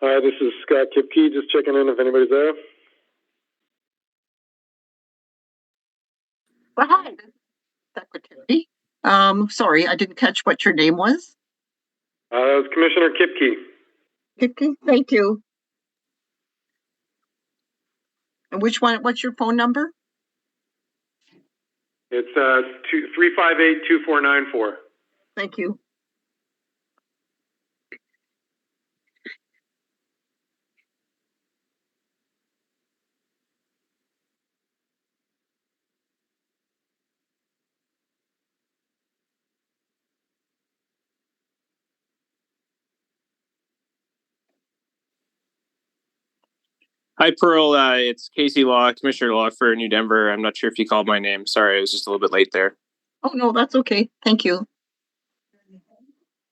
Hi, this is Scott Kipke, just checking in if anybody's there. Well, hi, this is Secretary. Sorry, I didn't catch what your name was. That was Commissioner Kipke. Kipke, thank you. And which one? What's your phone number? It's 358-2494. Thank you. Hi, Pearl. It's Casey Law, Commissioner Law for New Denver. I'm not sure if you called my name. Sorry, I was just a little bit late there. Oh, no, that's okay. Thank you.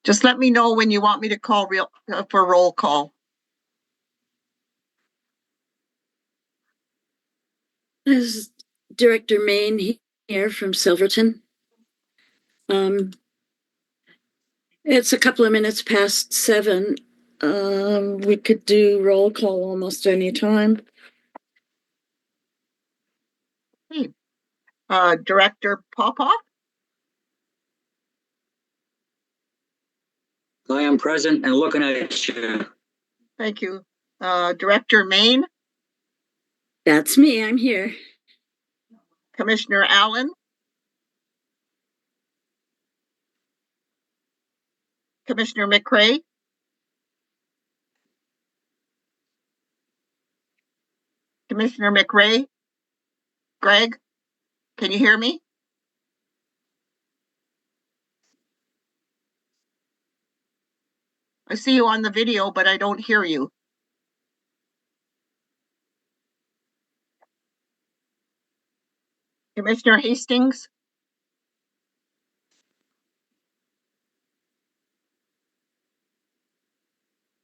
Just let me know when you want me to call for roll call. This is Director Main here from Silverton. It's a couple of minutes past 7. We could do roll call almost any time. Hey, Director Popoff? I am present and looking at you. Thank you. Director Main? That's me. I'm here. Commissioner Allen? Commissioner McRae? Commissioner McRae? Greg, can you hear me? I see you on the video, but I don't hear you. Commissioner Hastings?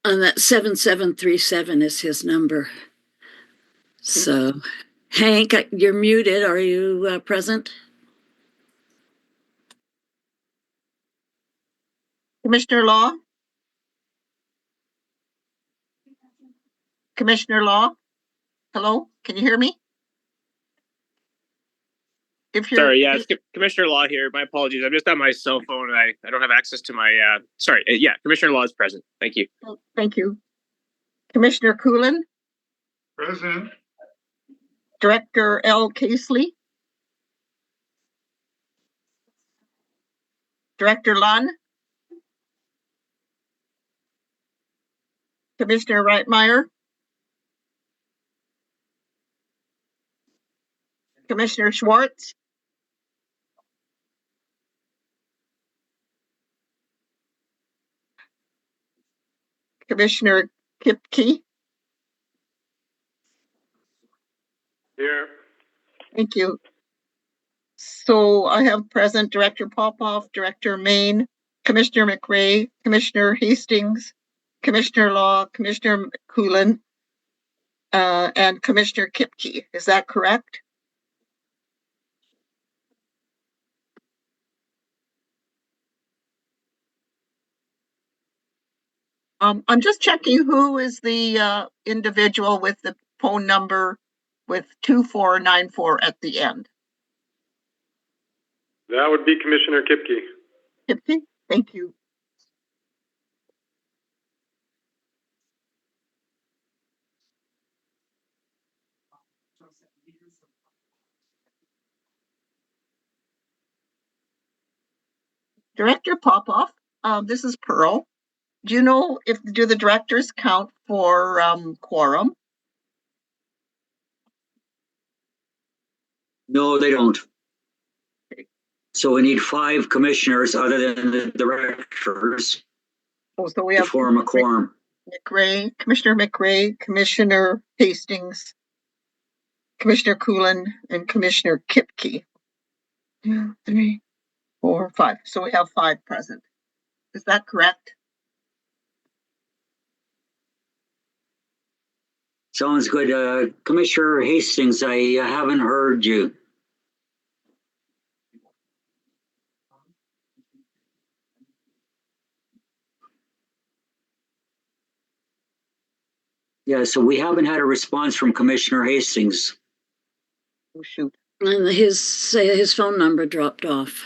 And that 7737 is his number. So, Hank, you're muted. Are you present? Commissioner Law? Commissioner Law? Hello, can you hear me? Sorry, yeah, it's Commissioner Law here. My apologies. I'm just on my cell phone and I don't have access to my, sorry. Yeah, Commissioner Law is present. Thank you. Thank you. Commissioner Coolin? Present. Director L. Casely? Director Lunn? Commissioner Reitmeyer? Commissioner Schwartz? Commissioner Kipke? Here. Thank you. So I have present Director Popoff, Director Main, Commissioner McRae, Commissioner Hastings, Commissioner Law, Commissioner Coolin, and Commissioner Kipke. Is that correct? I'm just checking who is the individual with the phone number with 2494 at the end. That would be Commissioner Kipke. Kipke, thank you. Director Popoff, this is Pearl. Do you know do the directors count for quorum? No, they don't. So we need 5 commissioners other than the directors Oh, so we to have form a quorum. McRae, Commissioner McRae, Commissioner Hastings, Commissioner Coolin, and Commissioner Kipke. 2, 3, 4, 5. So we have 5 present. Is that correct? Sounds good. Commissioner Hastings, I haven't heard you. Yeah, so we haven't had a response from Commissioner Hastings. Oh, shoot. And his phone number dropped off.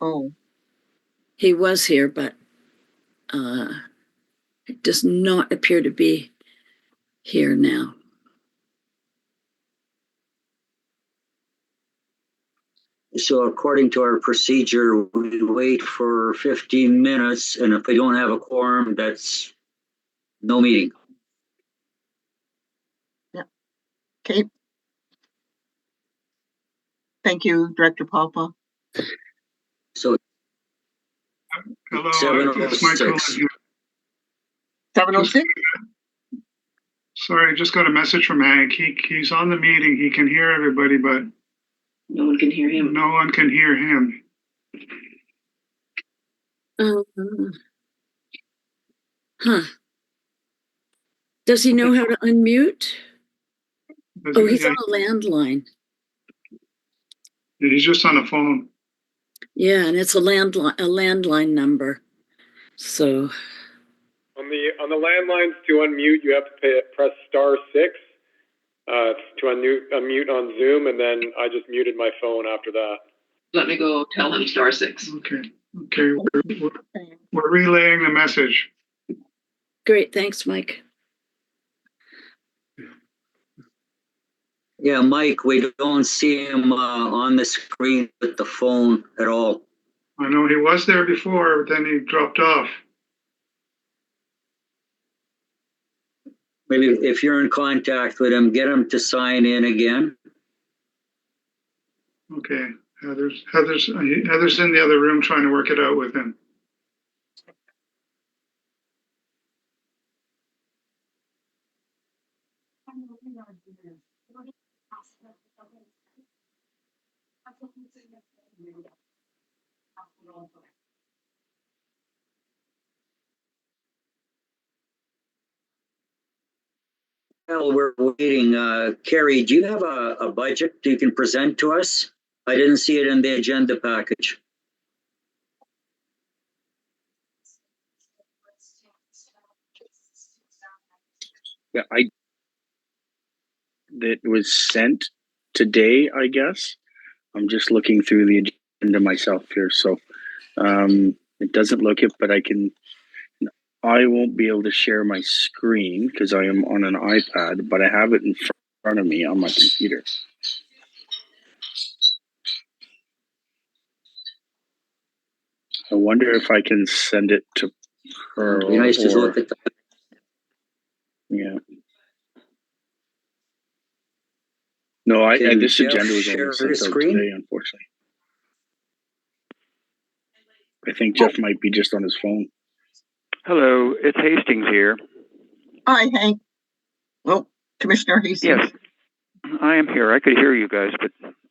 Oh, He was here, but it does not appear to be here now. So according to our procedure, we wait for 15 minutes, and if we don't have a quorum, that's no meeting. okay. Thank you, Director Papa. So Hello, it's Michael. 7:06? Sorry, I just got a message from Hank. He's on the meeting. He can hear everybody, but No one can hear him. no one can hear him. Huh. Does he know how to unmute? Oh, he's on a landline. He's just on the phone. Yeah, and it's a landline number. So On the landlines, to unmute, you have to press *6 to unmute on Zoom, and then I just muted my phone after that. Let me go tell him *6. Okay, we're relaying the message. great, thanks, Mike. Yeah, Mike, we don't see him on the screen with the phone at all. I know he was there before, but then he dropped off. Maybe if you're in contact with him, get him to sign in again. Okay, Heather's in the other room trying to work it out with him. While we're waiting, Carrie, do you have a budget you can present to us? I didn't see it in the agenda package. Yeah, that was sent today, I guess. I'm just looking through the agenda myself here, so it doesn't look it, but I won't be able to share my screen because I am on an iPad, but I have it in front of me on my computer. I wonder if I can send it to her. It'd be nice to look at that. Yeah. No, this Jeff agenda was share only sent his out screen? today, unfortunately. I think Jeff might be just on his phone. Hello, it's Hastings here. Hi, Hank. Well, Commissioner Hastings. Yes, I am here. I could hear you guys, but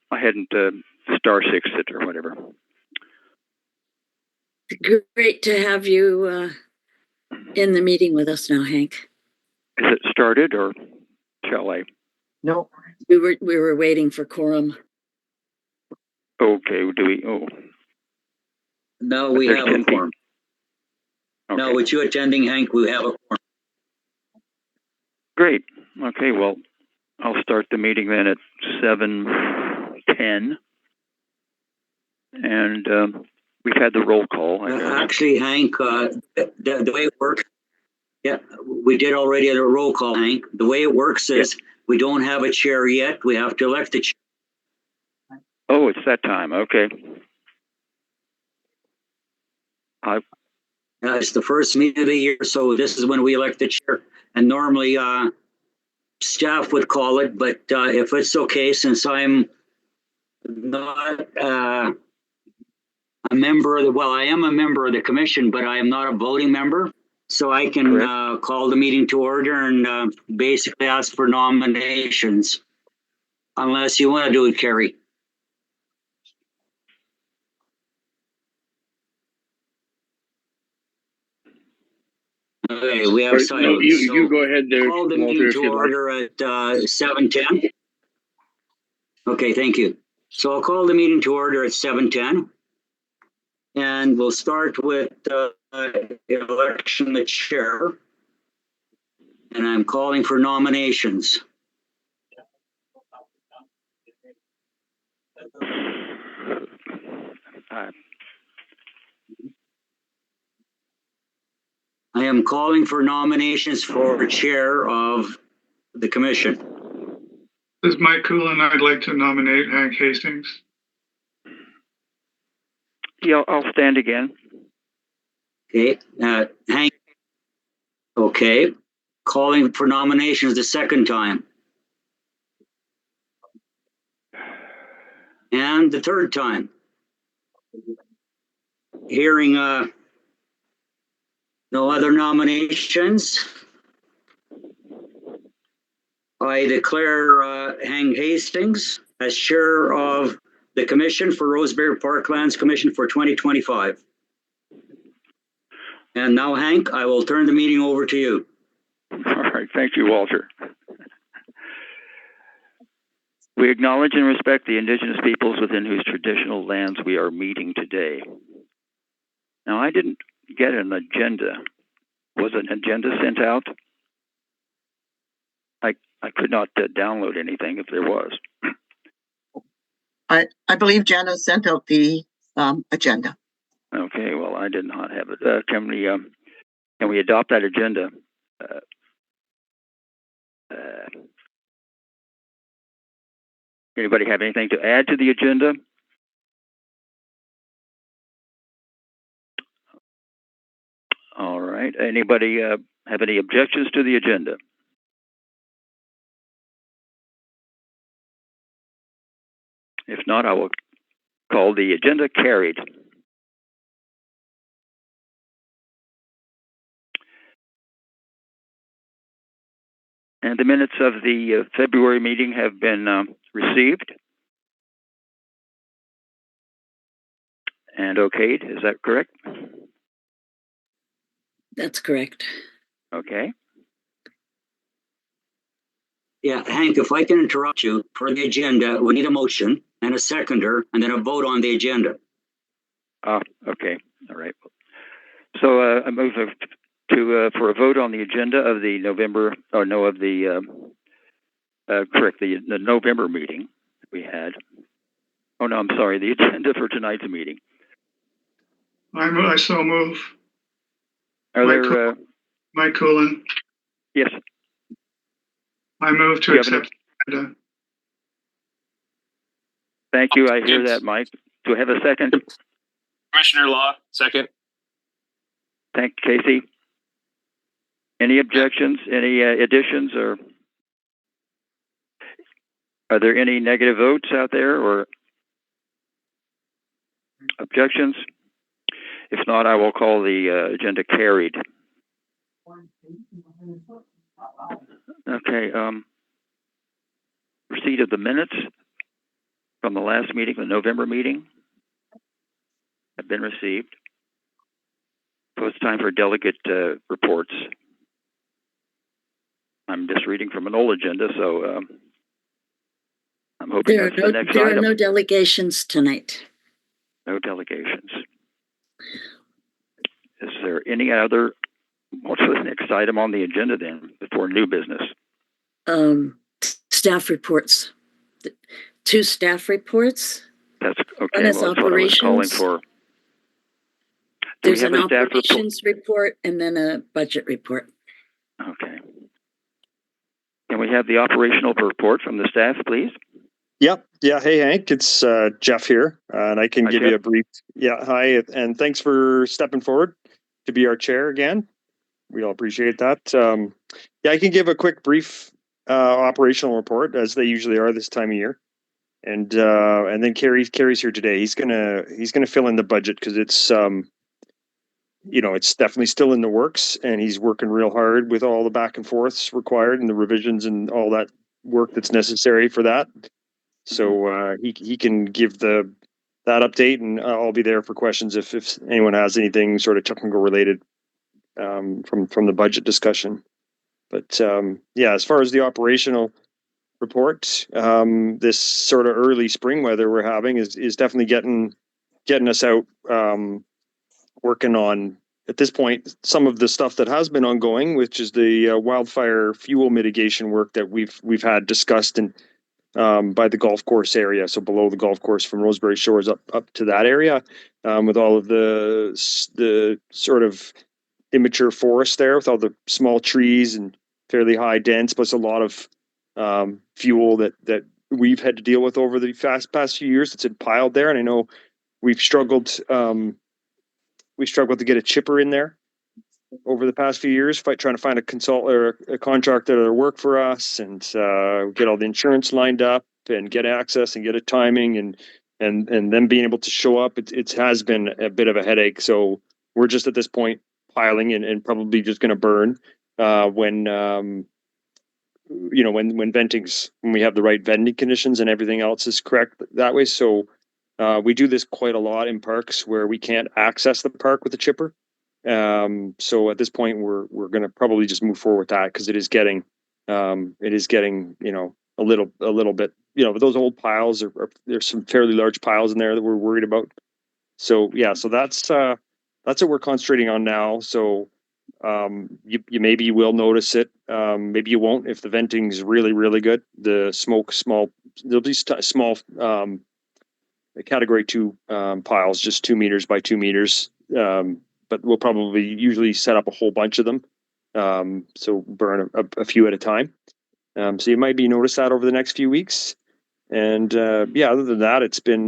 I hadn't *6 it or whatever. Great to have you in the meeting with us now, Hank. Is it started or shall I? No. We were waiting for quorum. Okay, do we? Oh. No, we have a quorum. Okay. No, with you attending, Hank, we have a quorum. Great. Okay, well, I'll start the meeting then at 7:10. And we've had the roll call. Actually, Hank, the way it works, yeah, we did already a roll call, Hank. The way it works is we don't have a chair yet. We have to elect the chair. Oh, it's that time. Okay. It's the first meeting of the year, so this is when we elect the chair. And normally staff would call it, but if it's okay, since I'm not a member of I am a member of the commission, but I am not a voting member. So I can call the meeting to order and basically ask for nominations. Unless you want to do it, Carrie. Okay, we have silence. No, you go ahead there. Call the Walter, meeting to order at 7:10. Okay, thank you. So I'll call the meeting to order at 7:10. And we'll start with election of the chair. And I'm calling for nominations. I am calling for nominations for chair of the commission. This is Mike Coolin. I'd like to nominate Hank Hastings. Yeah, I'll stand again. Okay, Hank. Okay, calling for nominations the second time. And the third time. Hearing no other nominations, I declare Hank Hastings as chair of the commission for Rosebery Parklands Commission for 2025. And now, Hank, I will turn the meeting over to you. All right, thank you, Walter. We acknowledge and respect the Indigenous peoples within whose traditional lands we are meeting today. Now, I didn't get an agenda. Was an agenda sent out? I could not download anything if there was. I believe Jenna sent out the agenda. Okay, well, I did not have it. Can we adopt that agenda? Anybody have anything to add to the agenda? All right. Anybody have any objections to the agenda? If not, I will call the agenda carried. And the minutes of the February meeting have been received and okayed. Is that correct? That's correct. Okay. Yeah, Hank, if I can interrupt you, for the agenda, we need a motion and a seconder and then a vote on the agenda. Okay. All right. So I move for a vote on the agenda of the November, the November meeting we had. Oh, no, I'm sorry, the agenda for tonight's meeting. I so move. Are there... Mike Coolin. Yes. I move to accept the agenda. Thank you. I hear that, Mike. Do I have a second? Commissioner Law, second. Thank you, Casey. Any objections? Any additions? Or are there any negative votes out there or objections? If not, I will call the agenda carried. Okay. Receipt of the minutes from the last meeting, the November meeting, have been received. So it's time for delegate reports. I'm just reading from an old agenda, so I'm hoping that's the next item. There are no delegations tonight. No delegations. Is there any other, what's the next item on the agenda then, before new business? Staff reports. 2 staff reports. That's okay. One is well, that's what I was calling for. There's an operations report and then a budget report. Okay. Can we have the operational report from the staff, please? Yep. Yeah. Hey, Hank, it's Jeff here, and I can give you a brief. Yeah. Hi, and thanks for stepping forward to be our chair again. We all appreciate that. Yeah, I can give a quick, brief operational report, as they usually are this time of year, and then Kerry's here today. He's gonna fill in the budget because it's it's definitely still in the works, and he's working real hard with all the back and forths required and the revisions and all that work that's necessary for that. So he can give that update, and I'll be there for questions if anyone has anything sort of technical related from the budget discussion. But yeah, as far as the operational report, this sort of early spring weather we're having is definitely getting us out, working on at this point, some of the stuff that has been ongoing, which is the wildfire fuel mitigation work that we've had discussed in by the golf course area, so below the golf course from Rosebery Shores up to that area, with all of the sort of immature forest there, with all the small trees and fairly high dense, plus a lot of fuel that we've had to deal with over the past few years. It's been piled there, and I know we've struggled to get a chipper in there over the past few years, trying to find a contractor to work for us, and get all the insurance lined up and get access and get a timing and then being able to show up. It has been a bit of a headache. So we're just at this point piling and probably just going to burn when we have the right venting conditions and everything else is correct that way. So we do this quite a lot in parks where we can't access the park with a chipper. So at this point, we're going to probably just move forward with that, because it is getting a little bit, those old piles there's some fairly large piles in there that we're worried about. So yeah, so that's what we're concentrating on now. So you maybe you will notice it, maybe you won't if the venting's really, really good. The smoke, there'll be small category 2 piles, just 2 meters by 2 meters. But we'll probably usually set up a whole bunch of them. So burn a few at a time. So you might notice that over the next few weeks. And other than that, it's been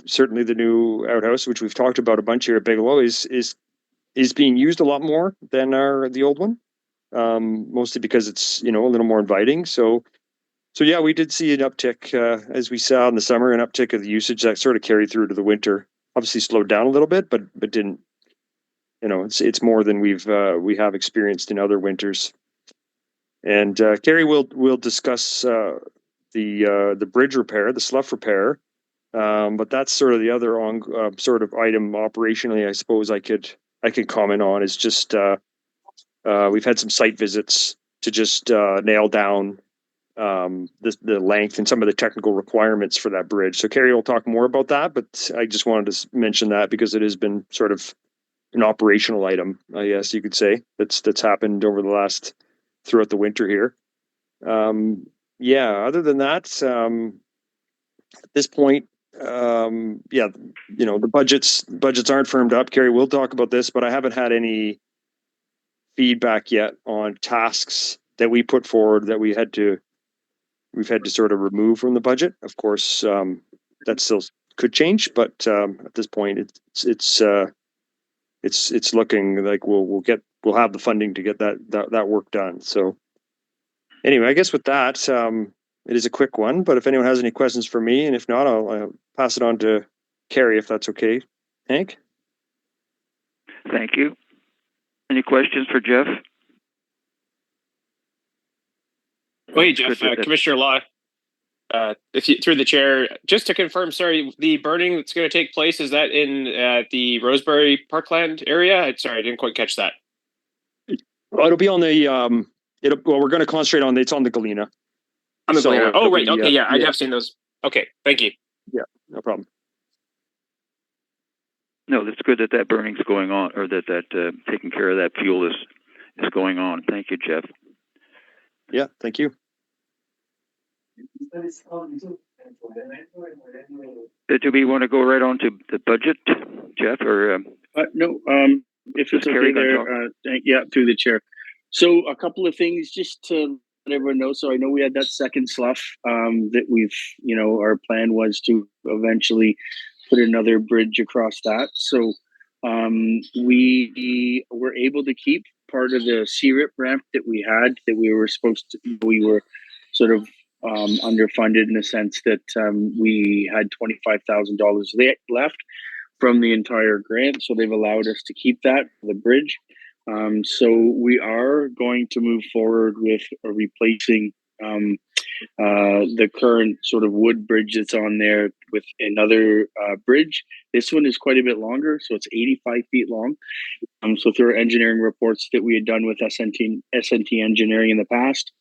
certainly the new outhouse, which we've talked about a bunch here at Bigelow, is being used a lot more than the old one. Mostly because it's a little more inviting. So yeah, we did see an uptick, as we saw in the summer, an uptick of the usage that sort of carried through to the winter. Obviously slowed down a little bit, but didn't. It's more than we have experienced in other winters. And Carrie will discuss the bridge repair, the slough repair, but that's sort of the other sort of item operationally. I suppose I could comment on is just we've had some site visits to just nail down the length and some of the technical requirements for that bridge. So Carrie will talk more about that, but I just wanted to mention that because it has been sort of an operational item, I guess you could say, that's happened over throughout the winter here. Other than that, at this point, the budgets aren't firmed up. Carrie will talk about this, but I haven't had any feedback yet on tasks that we put forward that we've had to sort of remove from the budget. Of course, that still could change, but at this point, it's looking like we'll have the funding to get that work done. So anyway, I guess with that, it is a quick one, but if anyone has any questions for me, and if not, I'll pass it on to Carrie, if that's okay. Hank? Thank you. Any questions for Jeff? Wait, Jeff, Commissioner Law, through the chair, just to confirm, sorry, the burning that's going to take place, is that in the Rosebery Parkland area? Sorry, I didn't quite catch that. Well, it'll be on the we're going to concentrate on it's on the Galena. On the Galena. Oh, right. Okay, yeah, I have seen those. Okay, thank you. Yeah, no problem. No, that's good that burning's going on, or that taking care of that fuel is going on. Thank you, Jeff. Yeah, thank you. Do we want to go right on to the budget, Jeff, or no? If it's okay there, through the chair. So a couple of things just to let everyone know. So I know we had that second slough that we've, our plan was to eventually put another bridge across that. So we were able to keep part of the CRIP ramp that we were supposed to, we were sort of underfunded in the sense that we had $25,000 left from the entire grant. So they've allowed us to keep that, the bridge. So we are going to move forward with replacing the current sort of wood bridge that's on there with another bridge. This one is quite a bit longer, so it's 85 feet long. So through our engineering reports that we had done with SNT Engineering in the past,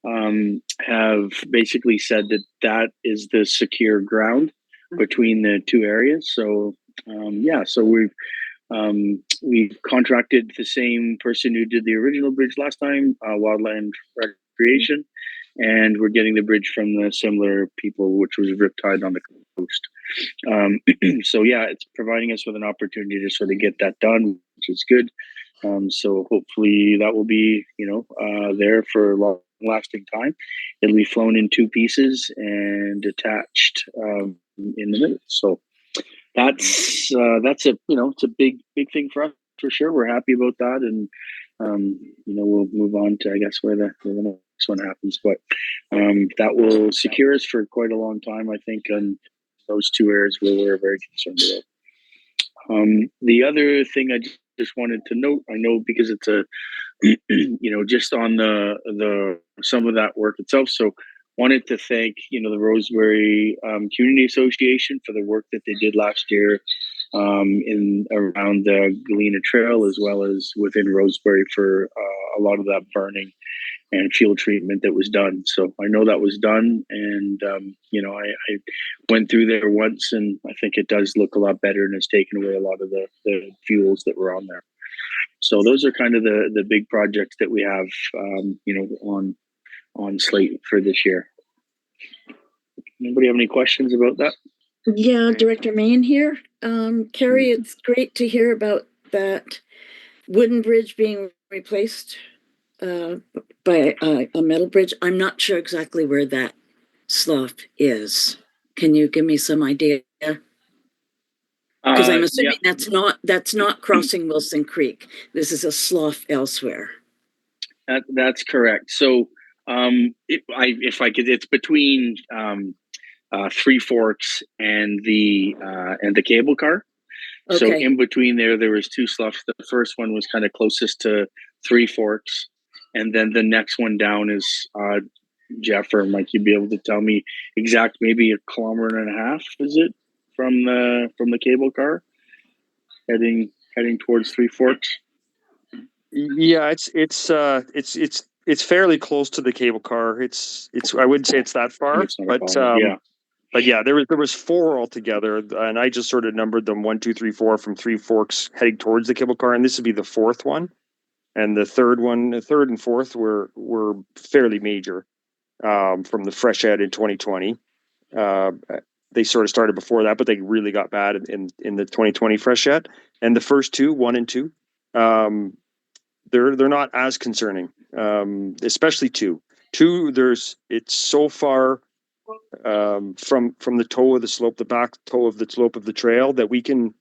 have basically said that is the secure ground between the two areas. So so We contracted the same person who did the original bridge last time, Wildland Recreation, and we're getting the bridge from the similar people, which was Riptide on the coast. So yeah, it's providing us with an opportunity to sort of get that done, which is good. So hopefully that will be, there for a long lasting time. It'll be flown in two pieces and attached in the middle. So that's a it's a big thing for us for sure. We're happy about that, and we'll move on to, I guess, where the next one happens. But that will secure us for quite a long time, I think, and those two areas where we're very concerned about. The other thing I just wanted to note, I know because it's a just on the some of that work itself. So wanted to thank the Rosebery Community Association for the work that they did last year in around the Galena Trail, as well as within Rosebery for a lot of that burning and fuel treatment that was done. So I know that was done, and I went through there once, and I think it does look a lot better and has taken away a lot of the fuels that were on there. So those are kind of the big projects that we have, on slate for this year. Anybody have any questions about that? Yeah, Director Main here. Carrie, it's great to hear about that wooden bridge being replaced by a metal bridge. I'm not sure exactly where that slough is. Can you give me some idea? Because I'm assuming that's not crossing Wilson Creek. This is a slough elsewhere. That's correct. So if I could, it's between Three Forks and the cable car. Okay. So in between there was two sloughs. The first one was kind of closest to Three Forks, and then the next one down is Jeff or Mike. You'd be able to tell me exact, maybe 1.5 kilometers, is it, from the cable car heading towards Three Forks? Yeah, it's fairly close to the cable car. It's I wouldn't say it's that far, but yeah, there was 4 altogether, and I just sort of numbered them 1, 2, 3, 4 from Three Forks heading towards the cable car, and this would be the 4th one, and the third and fourth were fairly major from the freshet in 2020. They sort of started before that, but they really got bad in the 2020 freshet, and the first 2, 1 and 2. They're not as concerning, especially 2. It's so far from the toe of the slope, the back toe of the slope of the trail, that we can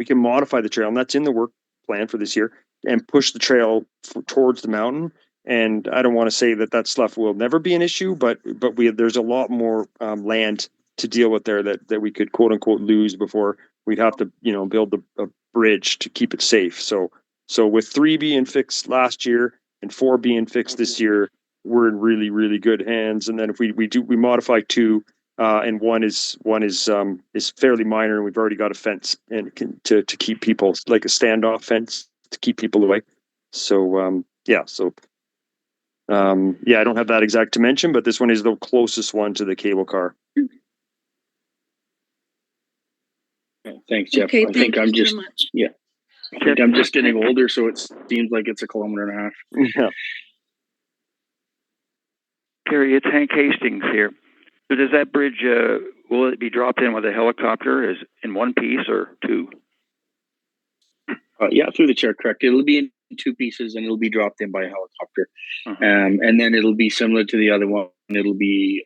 modify the trail, and that's in the work plan for this year, and push the trail towards the mountain. And I don't want to say that slough will never be an issue, but there's a lot more land to deal with there that we could quote unquote lose before we'd have to build a bridge to keep it safe. So with 3 being fixed last year and 4 being fixed this year, we're in really, really good hands. And then if we modify 2, and one is fairly minor, and we've already got a fence and to keep people, like a standoff fence to keep people away. So I don't have that exact dimension, but this one is the closest one to the cable car. Thanks, Jeff. Okay, I think I'm just I'm just getting older, so it seems like it's 1.5 kilometers. Yeah. Carrie, it's Hank Hastings here. So does that bridge, will it be dropped in with a helicopter as in one piece or 2? Yeah, through the chair, correct. It'll be in 2 pieces, and it'll be dropped in by a helicopter. And then it'll be similar to the other one. It'll be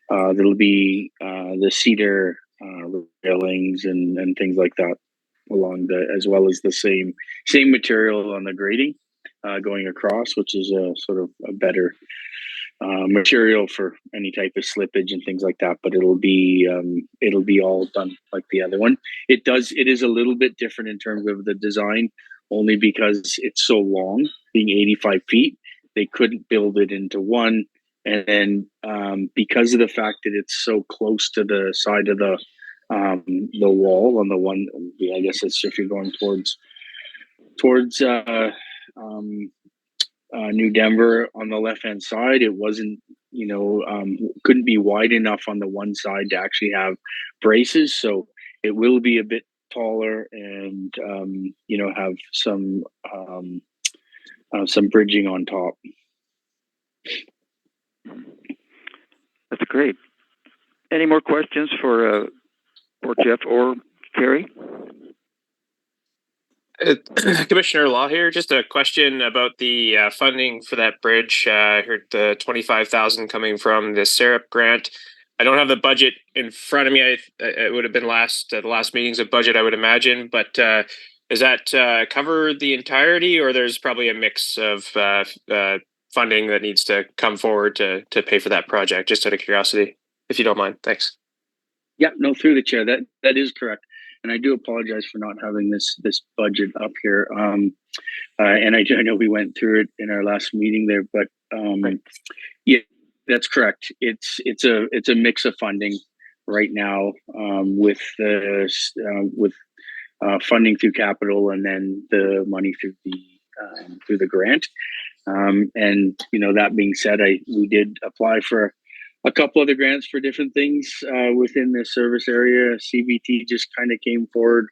the cedar railings and things like that along as well as the same material on the grading going across, which is a sort of a better material for any type of slippage and things like that. But it'll be all done like the other one. It is a little bit different in terms of the design, only because it's so long, being 85 feet. They couldn't build it into one, and then because of the fact that it's so close to the side of the wall on the one, I guess it's if you're going towards New Denver on the left hand side, it wasn't couldn't be wide enough on the one side to actually have braces, so it will be a bit taller and have some bridging on top. That's great. Any more questions for Jeff or Carrie? Commissioner Law here. Just a question about the funding for that bridge. I heard the $25,000 coming from the SERP grant. I don't have the budget in front of me. It would have been the last meetings of budget, I would imagine. But does that cover the entirety, or there's probably a mix of funding that needs to come forward to pay for that project? Just out of curiosity, if you don't mind. Thanks. Yeah, no, through the chair. That is correct. And I do apologize for not having this budget up here. And I know we went through it in our last meeting there, but yeah, that's correct. It's a mix of funding right now, with funding through capital and then the money through the grant. And that being said, we did apply for a couple other grants for different things within the service area. CBT just kind of came forward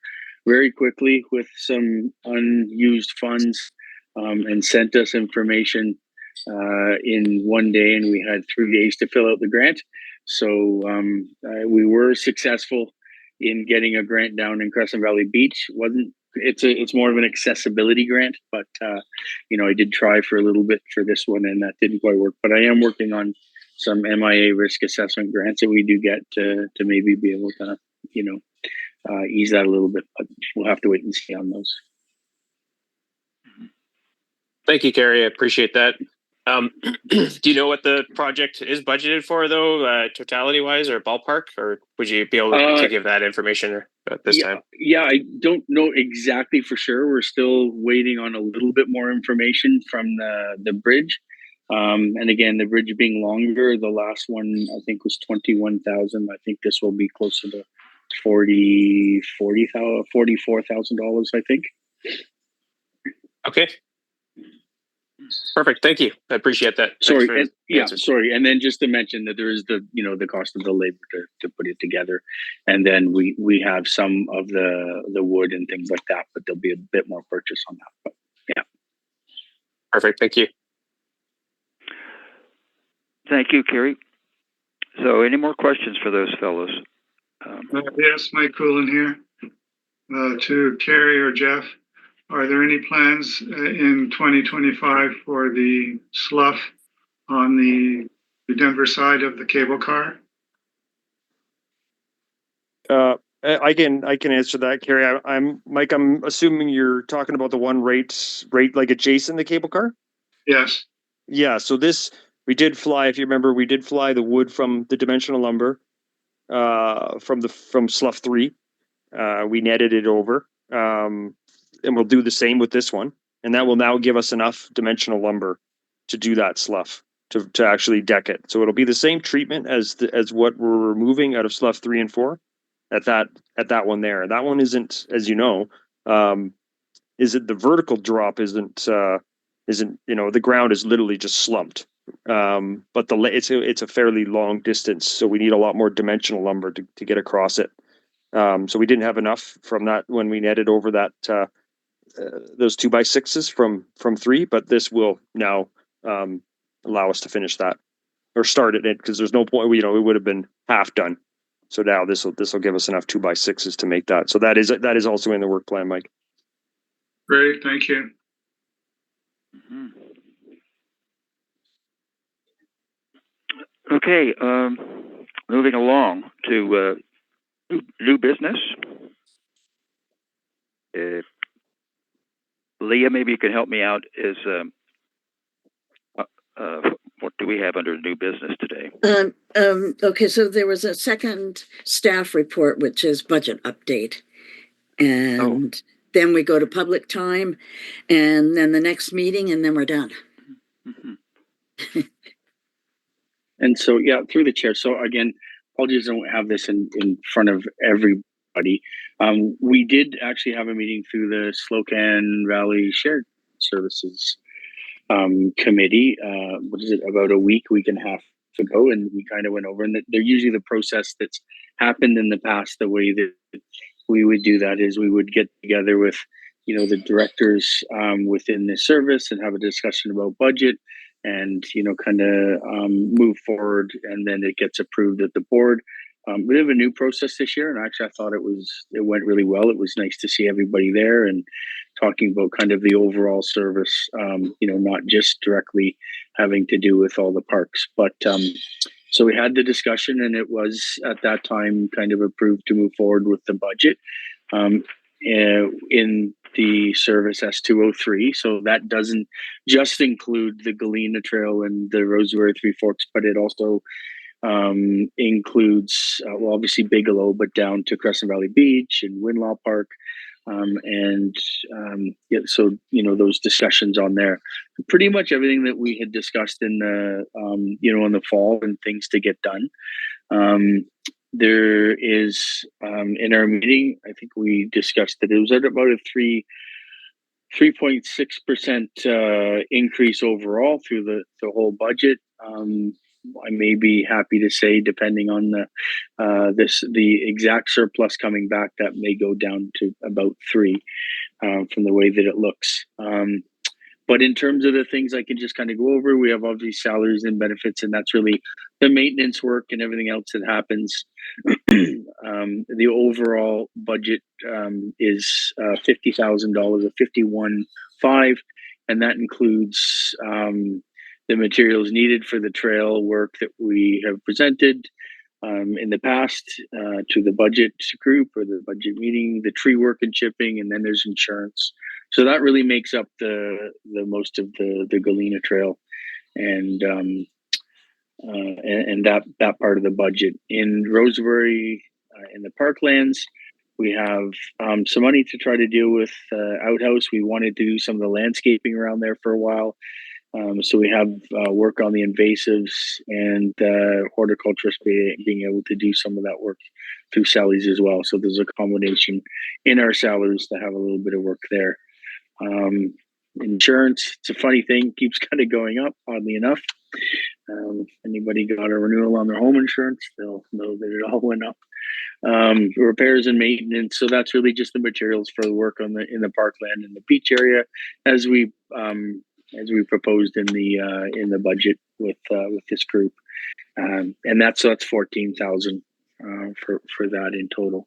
very quickly with some unused funds and sent us information in one day, and we had 3 days to fill out the grant. So we were successful in getting a grant down in Crescent Valley Beach. It's more of an accessibility grant, but I did try for a little bit for this one, and that didn't quite work. But I am working on some MIA risk assessment grants that we do get to maybe be able to ease that a little bit, but we'll have to wait and see on those. Thank you, Carrie. I appreciate that. Do you know what the project is budgeted for, though, totality-wise, or ballpark, or would you be able to give that information at this time? Yeah, I don't know exactly for sure. We're still waiting on a little bit more information from the bridge. And again, the bridge being longer, the last one I think was 21,000. I think this will be closer to $44,000, I think. Okay. Perfect. Thank you. I appreciate that. Sorry. And then just to mention that there is the cost of the labor to put it together. And then we have some of the wood and things like that, but there'll be a bit more purchase on that. But yeah. Perfect. Thank you. Thank you, Kerry. So any more questions for those fellows? Yes, Mike Coolin here. To Kerry or Jeff, are there any plans in 2025 for the slough on the Denver side of the cable car? I can answer that, Kerry. I'm Mike. I'm assuming you're talking about the one right like adjacent the cable car. Yes. Yeah. So we did fly. If you remember, we did fly the wood from the dimensional lumber from slough 3. We netted it over. And we'll do the same with this one, and that will now give us enough dimensional lumber to do that slough to actually deck it. So it'll be the same treatment as what we're removing out of slough 3 and 4 at that one there. That one isn't, as you know, the vertical drop isn't the ground is literally just slumped. But it's a fairly long distance, so we need a lot more dimensional lumber to get across it. So we didn't have enough from that when we netted over that. Those 2x6s from 3, but this will now allow us to finish that or start it because there's no point. It would have been half done. So now this will give us enough 2x6s to make that. So that is also in the work plan, Mike. Great, thank you. Mm-hmm. Okay, moving along to new business. Leah, maybe you can help me out. What do we have under new business today? Okay, so there was a second staff report, which is budget update. And then we go to public time, and then the next meeting, and then we're done. Mm-hmm. And so, yeah, through the chair. So again, apologies, I don't have this in front of everybody. We did actually have a meeting through the Slocan Valley Shared Services committee. What is it? About a week and a half ago, and we kind of went over. And they're usually the process that's happened in the past, the way that we would do that is we would get together with, the directors within the service and have a discussion about budget and, kind of move forward, and then it gets approved at the board. We have a new process this year, and actually I thought it went really well. It was nice to see everybody there and talking about kind of the overall service, not just directly having to do with all the parks. But so we had the discussion, and it was at that time kind of approved to move forward with the budget in the service S203. So that doesn't just include the Galena Trail and the Rosebery Three Forks, but it also includes, obviously Bigelow, but down to Crescent Valley Beach and Winlaw Park. So, those discussions on there, pretty much everything that we had discussed in the, in the fall and things to get done. There is, in our meeting, I think we discussed that it was at about a 3.6% increase overall through the whole budget. I may be happy to say, depending on the exact surplus coming back, that may go down to about 3 from the way that it looks. But in terms of the things I can just kind of go over, we have obviously salaries and benefits, and that's really the maintenance work and everything else that happens. The overall budget is $50,000, $51,500, and that includes the materials needed for the trail work that we have presented in the past to the budget group or the budget meeting, the tree work and chipping, and then there's insurance. So that really makes up the most of the Galena Trail and that part of the budget. In Rosebery, in the parklands, we have some money to try to deal with outhouse. We wanted to do some of the landscaping around there for a while. So we have work on the invasives and horticulturists being able to do some of that work through Sally's as well. So there's a combination in our salaries to have a little bit of work there. Insurance, it's a funny thing, keeps kind of going up, oddly enough. If anybody got a renewal on their home insurance, they'll know that it all went up. Repairs and maintenance, so that's really just the materials for the work in the parkland and the beach area, as we proposed in the budget with this group, and that's $14,000 for that in total.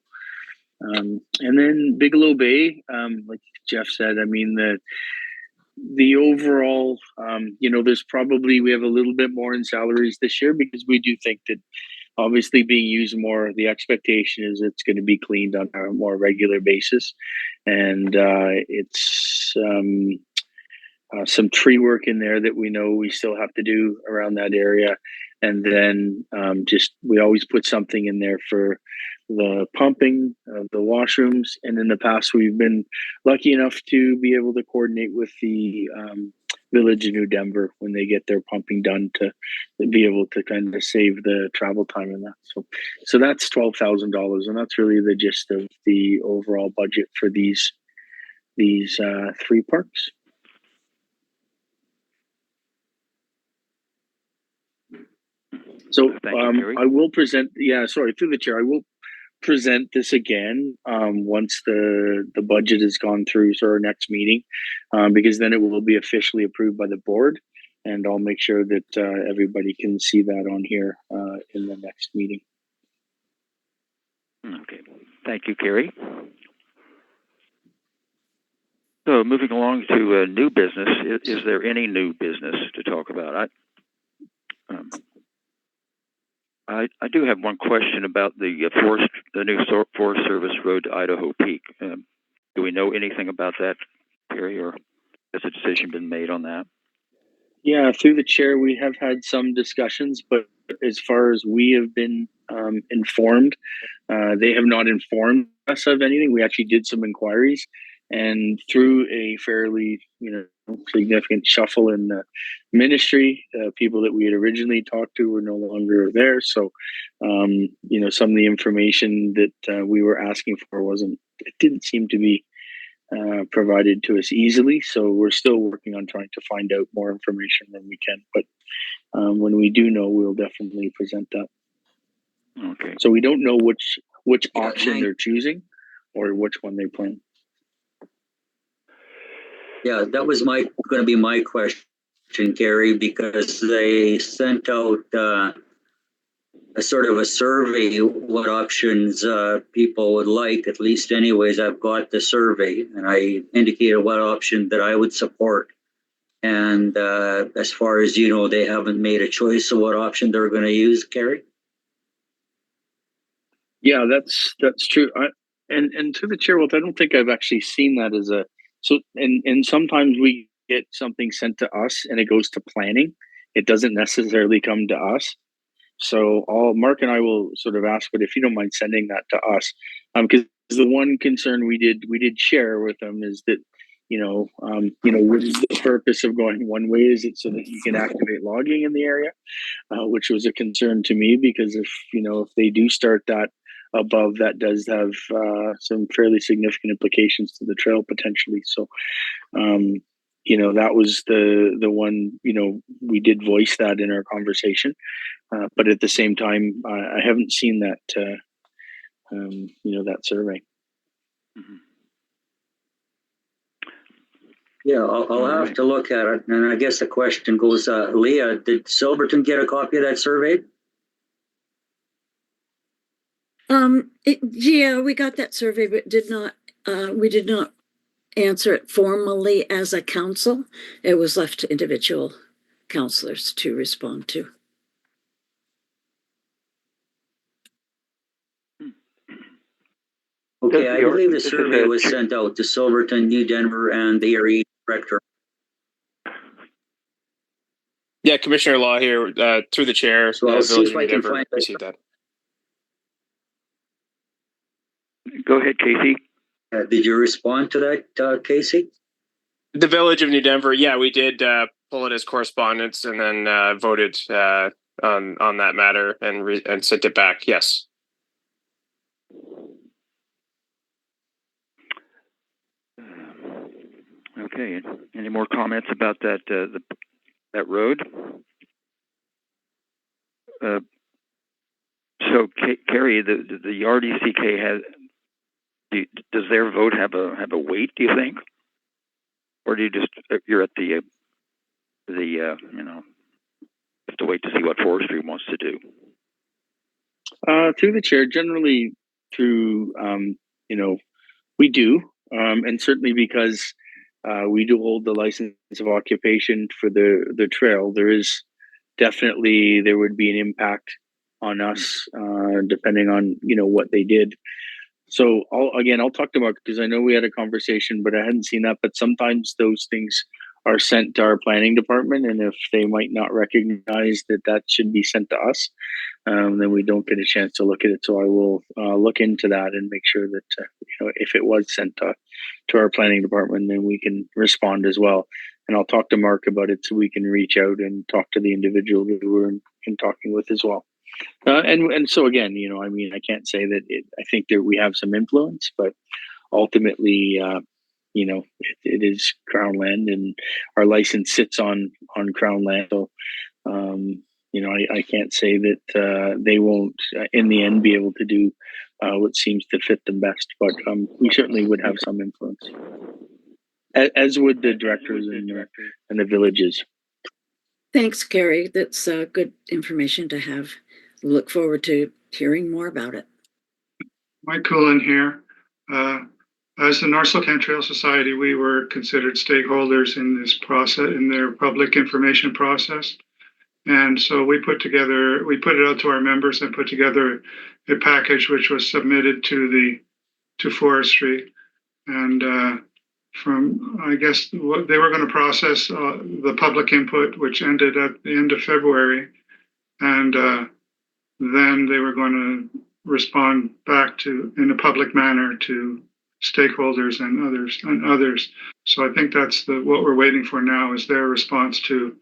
And then Bigelow Bay, like Jeff said, I mean the overall, there's probably, we have a little bit more in salaries this year because we do think that obviously being used more, the expectation is it's going to be cleaned on a more regular basis, and it's some tree work in there that we know we still have to do around that area. And then we always put something in there for the pumping of the washrooms. And in the past, we've been lucky enough to be able to coordinate with the Village of New Denver when they get their pumping done to be able to kind of save the travel time in that. So that's $12,000, and that's really the gist of the overall budget for these 3 parks. So I will present, through the chair, I will present this again once the budget has gone through for our next meeting, because then it will be officially approved by the board, and I'll make sure that everybody can see that on here in the next meeting. Okay, thank you, Kerry. So moving along to new business, is there any new business to talk about? I do have one question about the new Forest Service road to Idaho Peak. Do we know anything about that, Perry, or has a decision been made on that? Yeah, through the chair, we have had some discussions, but as far as we have been informed, they have not informed us of anything. We actually did some inquiries, and through a fairly, significant shuffle in the ministry, people that we had originally talked to were no longer there. So, some of the information that we were asking for didn't seem to be provided to us easily. So we're still working on trying to find out more information when we can. But when we do know, we'll definitely present that. Okay. So we don't know which option they're choosing, or which one they plan. Yeah, that was going to be my question, Gary, because they sent out a sort of a survey what options people would like. At least, anyways, I've got the survey, and I indicated what option that I would support. And as far as you know, they haven't made a choice of what option they're going to use, Gary. Yeah, that's true. And to the chair, well, I don't think I've actually seen that as a so. And sometimes we get something sent to us, and it goes to planning. It doesn't necessarily come to us. So Mark and I will sort of ask, but if you don't mind sending that to us, because the one concern we did share with them is that what is the purpose of going one way? Is it so that you can activate logging in the area, which was a concern to me, because if they do start that above, that does have some fairly significant implications to the trail potentially. So that was the one, we did voice that in our conversation. But at the same time, I haven't seen that, that survey. Mm-hmm. Yeah, I'll have to look at it. And I guess the question goes, Leah, did Silverton get a copy of that survey? Yeah, we got that survey, but we did not answer it formally as a council. It was left to individual councillors to respond to. Okay, I believe the survey was sent out to Silverton, New Denver, and the area director. Yeah, Commissioner Law here, through the chair. So I'll see if I can never find received that. Go ahead, Casey. Did you respond to that, Casey? The Village of New Denver, yeah, we did pull it as correspondence and then voted on that matter and sent it back. Yes. Okay. Any more comments about that that road? So, Carrie, the RDCK has. Does their vote have a weight? Do you think, or do you just you're at the have to wait to see what forestry wants to do? Through the chair, generally through we do, and certainly because we do hold the license of occupation for the trail, there would be an impact on us depending on what they did. So I'll talk to Mark, because I know we had a conversation, but I hadn't seen that. But sometimes those things are sent to our planning department, and if they might not recognize that should be sent to us, then we don't get a chance to look at it. So I will look into that and make sure that if it was sent to our planning department, then we can respond as well. And I'll talk to Mark about it so we can reach out and talk to the individual that we're in talking with as well. And so again, I can't say that I think that we have some influence, but ultimately, it is Crown land, and our license sits on Crown land. So, I can't say that they won't, in the end, be able to do what seems to fit them best. But we certainly would have some influence, as would the directors and the villages. Thanks, Carrie. That's good information to have. Look forward to hearing more about it. Mike Coolin here. As the North Slocan Trail Society, we were considered stakeholders in this process, in their public information process. And so we put it out to our members and put together a package which was submitted to forestry. And I guess they were going to process the public input, which ended at the end of February. And then they were going to respond back in a public manner to stakeholders and others. So I think that's what we're waiting for now, is their response to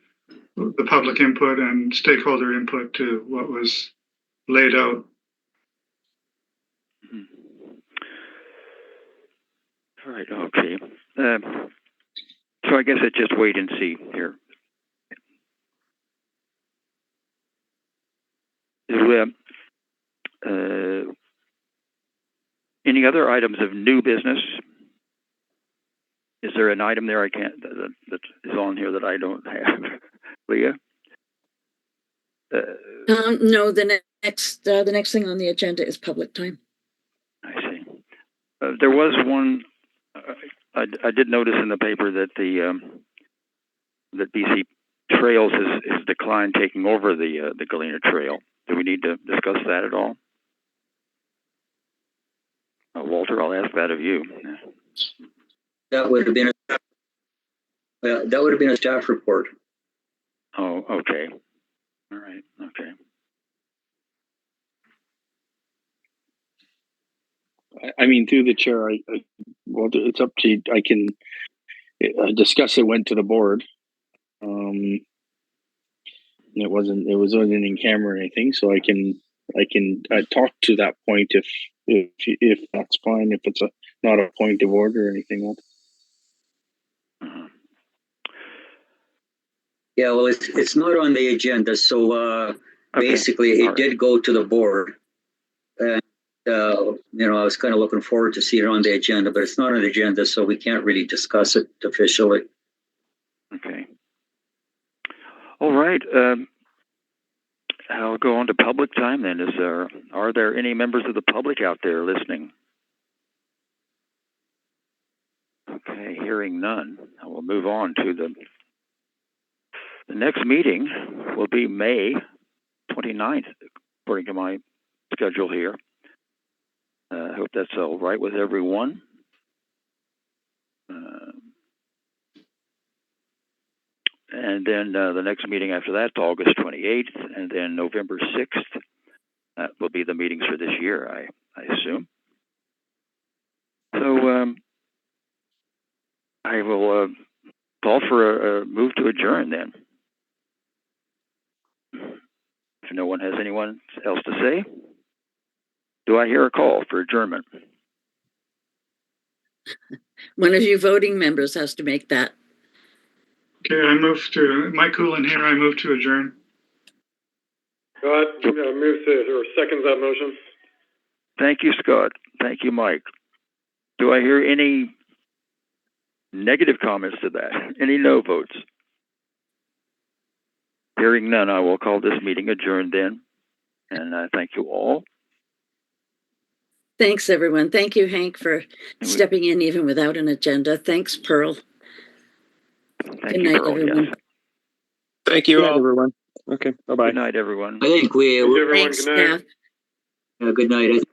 the public input and stakeholder input to what was laid out. All right. Okay. So I guess it's just wait and see here. Any other items of new business? Is there an item there I can't that is on here that I don't have? Leah? No, the next thing on the agenda is public time. I see. There was one. I did notice in the paper that that BC Trails has declined taking over the Galena Trail. Do we need to discuss that at all? Walter, I'll ask that of you. That would have been a staff report. Oh, okay. All right. Okay. I mean, through the chair, well, it's up to you. I can discuss it. Went to the board. It wasn't in camera or anything, so I can talk to that point if that's fine. If it's not a point of order or anything else. Yeah, well, it's not on the agenda, so Okay. basically it did go to the board. And, I was kind of looking forward to see it on the agenda, but it's not on the agenda, so we can't really discuss it officially. Okay. All right. I'll go on to public time then. Are there any members of the public out there listening? Okay, hearing none. I will move on to the next meeting will be May 29th, according to my schedule here. I hope that's all right with everyone. And then the next meeting after that, August 28th, and then November 6th. That will be the meetings for this year, I assume. So I will call for a move to adjourn then. If no one has anyone else to say, do I hear a call for adjournment? One of you voting members has to make that. Okay, Mike Coolin here, I move to adjourn. Scott, moves to, or seconds that motion. Thank you, Scott. Thank you, Mike. Do I hear any negative comments to that? Any no votes? Hearing none, I will call this meeting adjourned then. And I thank you all. Thanks, everyone. Thank you, Hank, for stepping in even without an agenda. Thanks, Pearl. Good night, everyone. Yes. Thank you Good night, all. everyone. Okay, bye-bye. Good night, everyone. I think Thank you, everyone. Thanks, Good night. staff. good night.